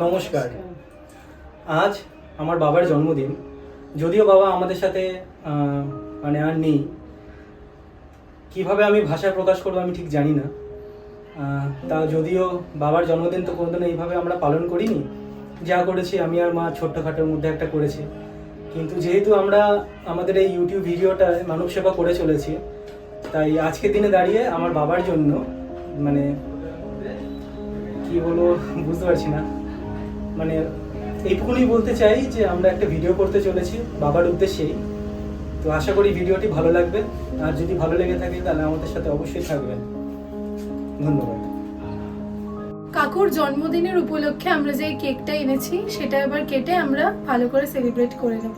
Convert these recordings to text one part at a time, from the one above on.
নমস্কার। আজ আমার বাবার জন্মদিন। যদিও বাবা আমাদের সাথে মানে আর নেই, কিভাবে আমি ভাষায় প্রকাশ করবো আমি ঠিক জানি না। তা যদিও বাবার জন্মদিন তো কোনোদিনও এইভাবে আমরা পালন করিনি, যা করেছি আমি আর মা ছোট্টখাটোর মধ্যে একটা করেছি। কিন্তু যেহেতু আমরা আমাদের এই ইউটিউব ভিডিওটা মানব সেবা করে চলেছি, তাই আজকের দিনে দাঁড়িয়ে আমার বাবার জন্য মানে কি বলবো বুঝতে পারছি না, মানে এইটুকুনি বলতে চাই যে আমরা একটা ভিডিও করতে চলেছি বাবার উদ্দেশ্যেই। তো আশা করি ভিডিওটি ভালো লাগবে, আর যদি ভালো লেগে থাকে তাহলে আমাদের সাথে অবশ্যই থাকবেন। ধন্যবাদ। কাকুর জন্মদিনের উপলক্ষে আমরা যে কেকটা এনেছি সেটা এবার কেটে আমরা ভালো করে সেলিব্রেট করে নেব।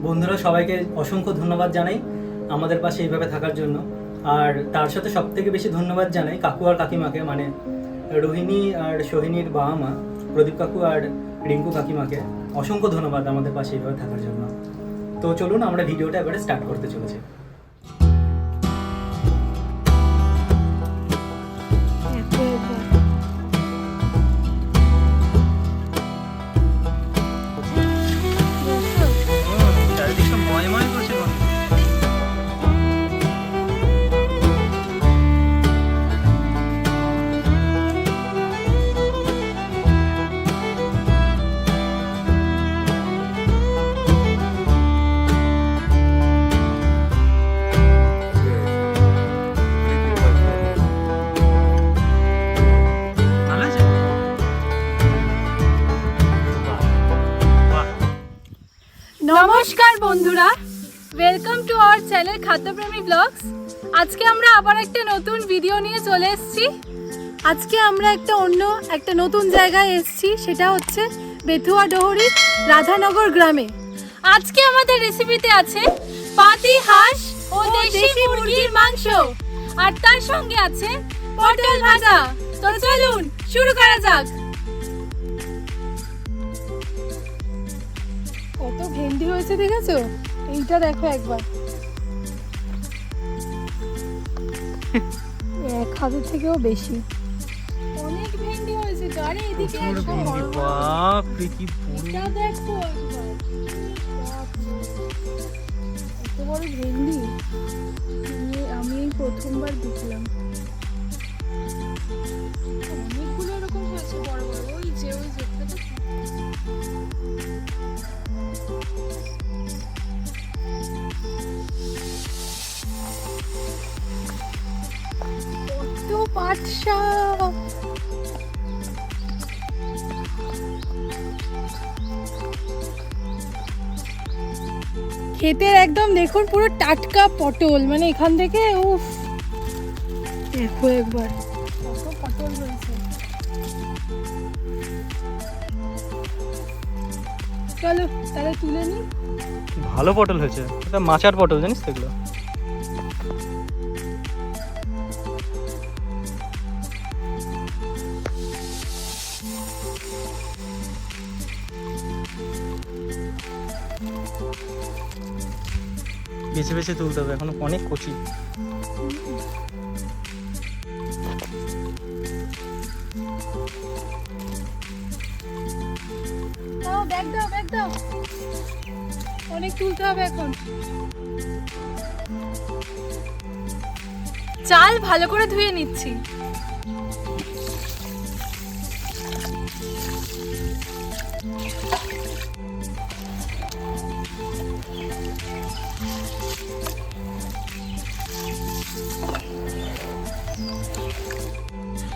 বন্ধুরা, সবাইকে অসংখ্য ধন্যবাদ জানাই আমাদের পাশে এইভাবে থাকার জন্য। আর তার সাথে সব থেকে বেশি ধন্যবাদ জানাই কাকু আর কাকিমাকে, মানে রোহিণী আর সোহিনীর বাবা মা প্রদীপ কাকু আর রিঙ্কু কাকিমাকে অসংখ্য ধন্যবাদ আমাদের পাশে এইভাবে থাকার জন্য। তো চলুন আমরা ভিডিওটা এবারে স্টার্ট করতে চলেছি। নমস্কার বন্ধুরা, ওয়েলকাম টু আওয়ার চ্যানেল খাদ্যপ্রেমী ব্লগস। আজকে আমরা আবার একটা নতুন ভিডিও নিয়ে চলে এসেছি। আজকে আমরা একটা নতুন জায়গায় এসেছি, সেটা হচ্ছে বেথুয়া ডহরি রাধানগর গ্রামে। আজকে আমাদের রেসিপিতে আছে পাতি হাঁস ও দেশি মুরগির মাংস, আর তার সঙ্গে আছে পটল ভাজা। তো চলুন শুরু করা যাক। কত ভেন্ডি হয়েছে দেখেছো? এইটা দেখো একবার, 1000 থেকেও বেশি। অনেক ভেন্ডি হয়েছে। আরে এদিকে আসো, বাপ রে কি এটা দেখো একবার, এত বড় ভেন্ডি আমি প্রথমবার দেখলাম। অনেকগুলো এরকম হয়েছে বড় বড়। ওই যে পাট শাক। ক্ষেতের একদম দেখুন পুরো টাটকা পটল, মানে এখান থেকে উফ দেখো একবার কত পটল হয়েছে। চলো তাহলে তুলে নি। ভালো পটল হয়েছে, এটা মাচার পটল, জানিস তো এগুলো। বেছে বেছে তুলতে হবে, এখনো অনেক কচি। ব্যাগ দাও, অনেক তুলতে হবে এখন। চাল ভালো করে ধুয়ে নিচ্ছি।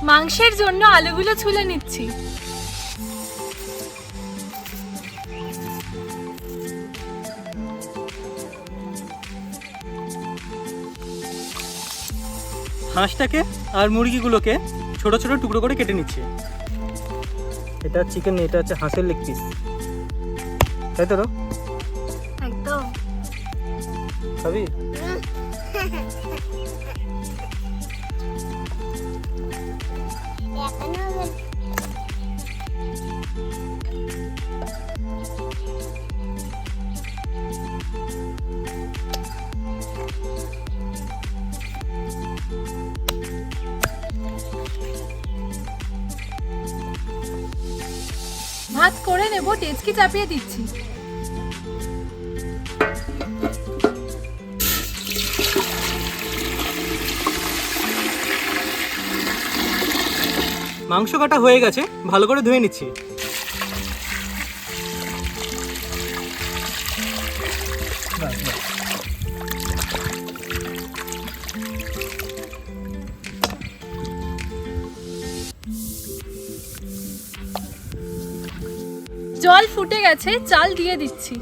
মাংসের জন্য আলুগুলো ছুলে নিচ্ছি। হাঁসটাকে আর মুরগিগুলোকে ছোট ছোট টুকরো করে কেটে নিচ্ছি। এটা চিকেন, এটা হচ্ছে হাঁসের লেগ পিস, তাই তো? একদম। খাবি? ভাত করে নেব, ডেচকি চাপিয়ে দিচ্ছি। মাংস কাটা হয়ে গেছে, ভালো করে ধুয়ে নিচ্ছি। জল ফুটে গেছে, চাল দিয়ে দিচ্ছি।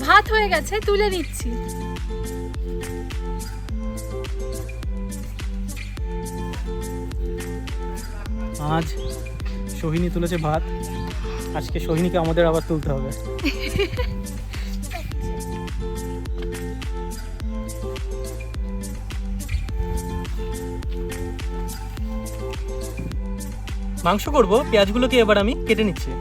ভাত হয়ে গেছে, তুলে নিচ্ছি। আজ সোহিনী তুলেছে ভাত, আজকে সোহিনীকে আমাদের আবার তুলতে হবে। মাংস করব, পেঁয়াজগুলোকে এবার আমি কেটে নিচ্ছি।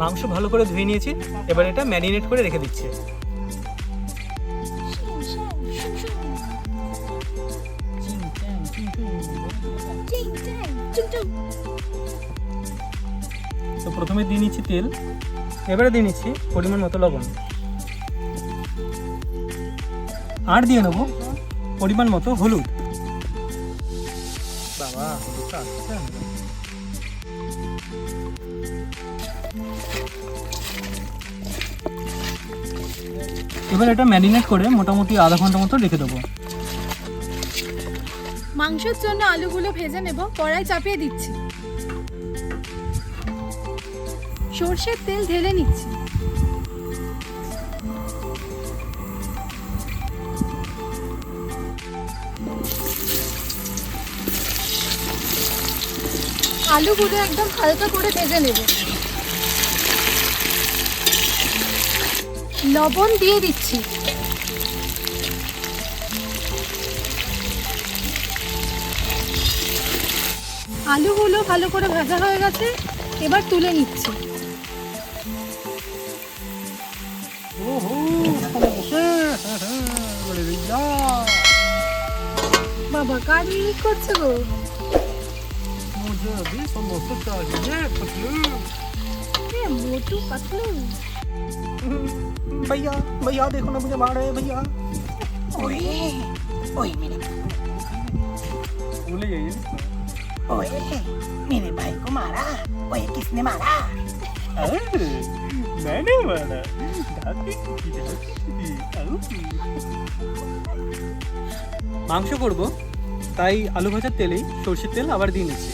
মাংস ভালো করে ধুয়ে নিয়েছি, এবার এটা ম্যারিনেট করে রেখে দিচ্ছি। তো প্রথমে দিয়ে নিচ্ছি তেল, এবারে দিয়ে নিচ্ছি পরিমাণ মতো লবণ, আর দিয়ে নেবো পরিমাণ মতো হলুদ। বাবা, হলুদটা আসছে। এবার এটা ম্যারিনেট করে মোটামুটি আধা ঘন্টা মতো রেখে দেবো। মাংসের জন্য আলুগুলো ভেজে নেব, কড়াই চাপিয়ে দিচ্ছি। সর্ষের তেল ঢেলে নিচ্ছি। আলুগুলো একদম হালকা করে ভেজে নেব। লবণ দিয়ে দিচ্ছি। আলুগুলো ভালো করে ভাজা হয়ে গেছে, এবার তুলে নিচ্ছি। বাবা, কার মিনিট করছে গো? মোটু পাতলু। भैया भैया देखो ना, मुझे मार रहे हैं भैया। ओए ओए मेरे भूल जाइए। ओए मेरे भाई को मारा। ओए किसने मारा? मैंने मारा। মাংস করব, তাই আলু ভাজার তেলেই সরষের তেল আবার দিয়ে নিচ্ছি।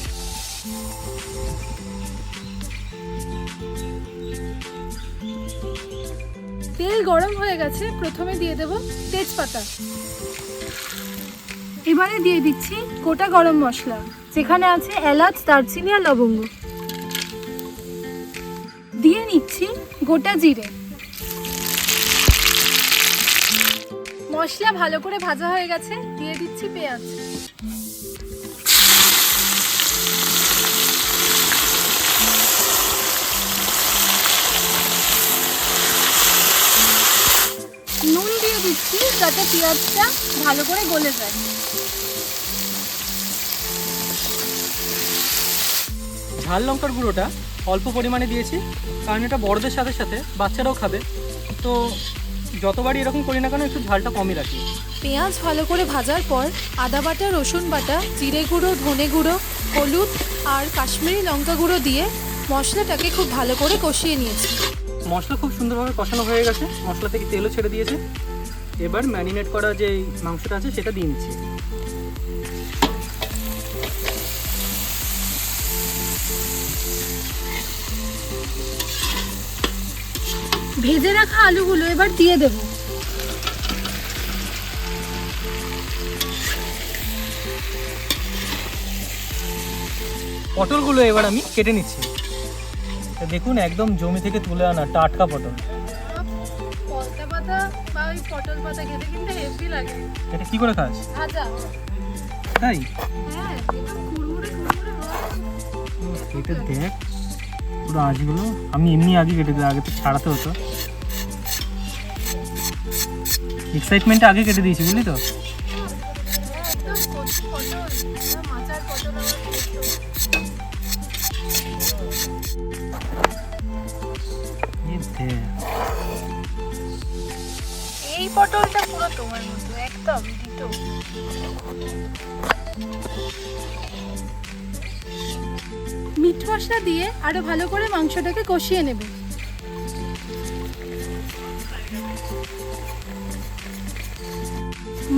তেল গরম হয়ে গেছে, প্রথমে দিয়ে দেব তেজপাতা। এবারে দিয়ে দিচ্ছি গোটা গরম মশলা, যেখানে আছে এলাচ, দারচিনি আর লবঙ্গ। দিয়ে নিচ্ছি গোটা জিরে। মশলা ভালো করে ভাজা হয়ে গেছে, দিয়ে দিচ্ছি পেঁয়াজ। নুন দিয়ে দিচ্ছি যাতে পেঁয়াজটা ভালো করে গলে যায়। ঝাল লঙ্কার গুঁড়োটা অল্প পরিমাণে দিয়েছি, কারণ এটা বড়দের সাথে সাথে বাচ্চারাও খাবে, তো যতবারই এরকম করি না কেন একটু ঝালটা কমই রাখি। পেঁয়াজ ভালো করে ভাজার পর আদা বাটা, রসুন বাটা, জিরে গুঁড়ো, ধনে গুঁড়ো, হলুদ আর কাশ্মীরি লঙ্কা গুঁড়ো দিয়ে মশলাটাকে খুব ভালো করে কষিয়ে নিয়েছি। মশলা খুব সুন্দরভাবে কষানো হয়ে গেছে, মশলা থেকে তেলও ছেড়ে দিয়েছে। এবার ম্যারিনেট করা যে মাংসটা আছে সেটা দিয়ে নিচ্ছি। ভেজে রাখা আলুগুলো এবার দিয়ে দেব। পটলগুলো এবার আমি কেটে নিচ্ছি। তো দেখুন একদম জমি থেকে তুলে আনা টাটকা পটল। পলতা পাতা বা ওই পটল পাতা খেতে কিন্তু হেভি লাগে। এটা কি করে খাস? ভাজা। তাই? হ্যাঁ, একদম কুড়মুড়ে কুড়মুড়ে হয়। কেটে দেখ পুরো আঁশগুলো। আমি এমনি আগে কেটে দিই, আগে তো ছাড়াতে হতো। এক্সাইটমেন্টে আগে কেটে দিয়েছি, বুঝলি তো? একদম কচি পটল, মাচার পটল আমার এই পটলটা পুরো তোমার মতো, একদম ডিটো। মিট মশলা দিয়ে আরো ভালো করে মাংসটাকে কষিয়ে নেব।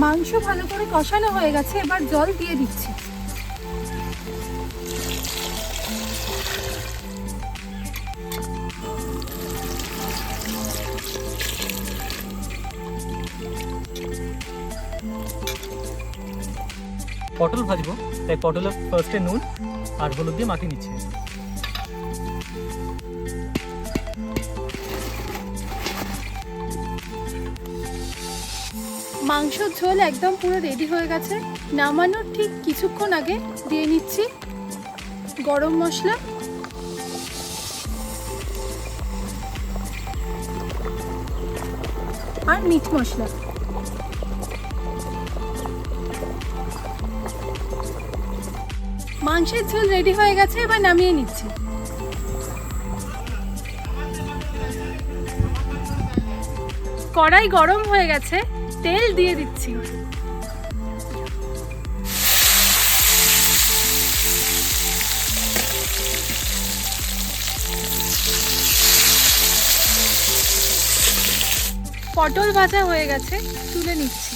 মাংস ভালো করে কষানো হয়ে গেছে, এবার জল দিয়ে দিচ্ছি। পটল ভাজবো, তাই পটলে ফার্স্টে নুন আর হলুদ দিয়ে মাখিয়ে নিচ্ছি। মাংসর ঝোল একদম পুরো রেডি হয়ে গেছে। নামানোর ঠিক কিছুক্ষণ আগে দিয়ে নিচ্ছি গরম মশলা, আর মিট মশলা। মাংসের ঝোল রেডি হয়ে গেছে, এবার নামিয়ে নিচ্ছি। কড়াই গরম হয়ে গেছে, তেল দিয়ে দিচ্ছি। পটল ভাজা হয়ে গেছে, তুলে নিচ্ছি।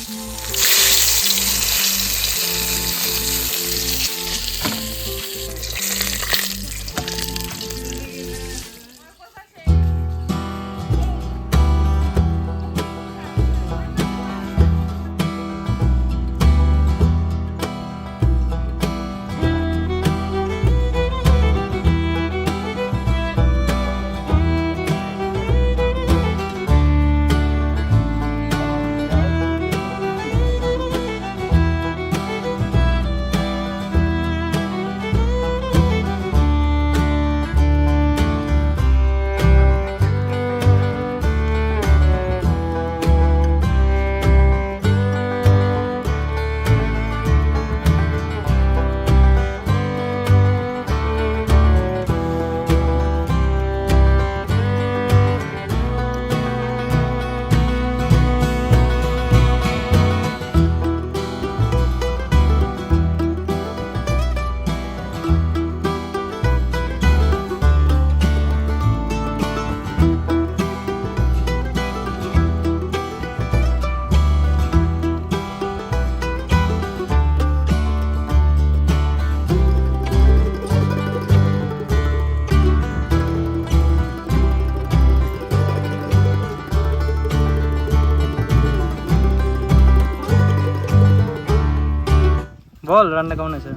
বল রান্না কেমন আছে?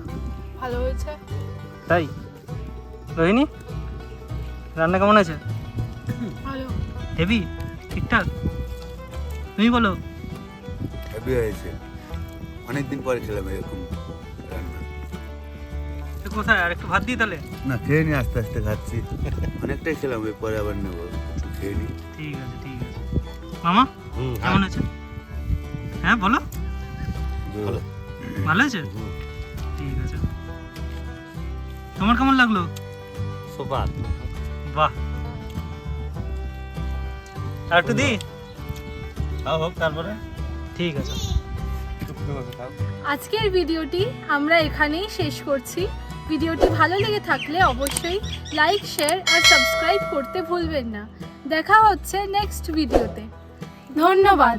ভালো হয়েছে। তাই? রোহিণী, রান্না কেমন আছে? ভালো। হেভি? ঠিকঠাক? তুমি বলো। হেভি হয়েছে, অনেকদিন পরে খেলাম এরকম রান্না। তো কোথায় আর একটু ভাত দিই তাহলে? না, খেয়ে নি, আস্তে আস্তে খাচ্ছি। অনেকটাই খেলাম, এরপরে আবার নেবো, একটু খেয়ে নি। ঠিক আছে ঠিক আছে। মামা কেমন আছে? হ্যাঁ বলো। ভালো। ভালো আছে? ঠিক আছে। তোমার কেমন লাগলো? সুপার। বাহ, আর একটু দি। তাও হোক তারপরে ঠিক আছে। আজকের ভিডিওটি আমরা এখানেই শেষ করছি। ভিডিওটি ভালো লেগে থাকলে অবশ্যই লাইক, শেয়ার আর সাবস্ক্রাইব করতে ভুলবেন না। দেখা হচ্ছে নেক্সট ভিডিওতে। ধন্যবাদ।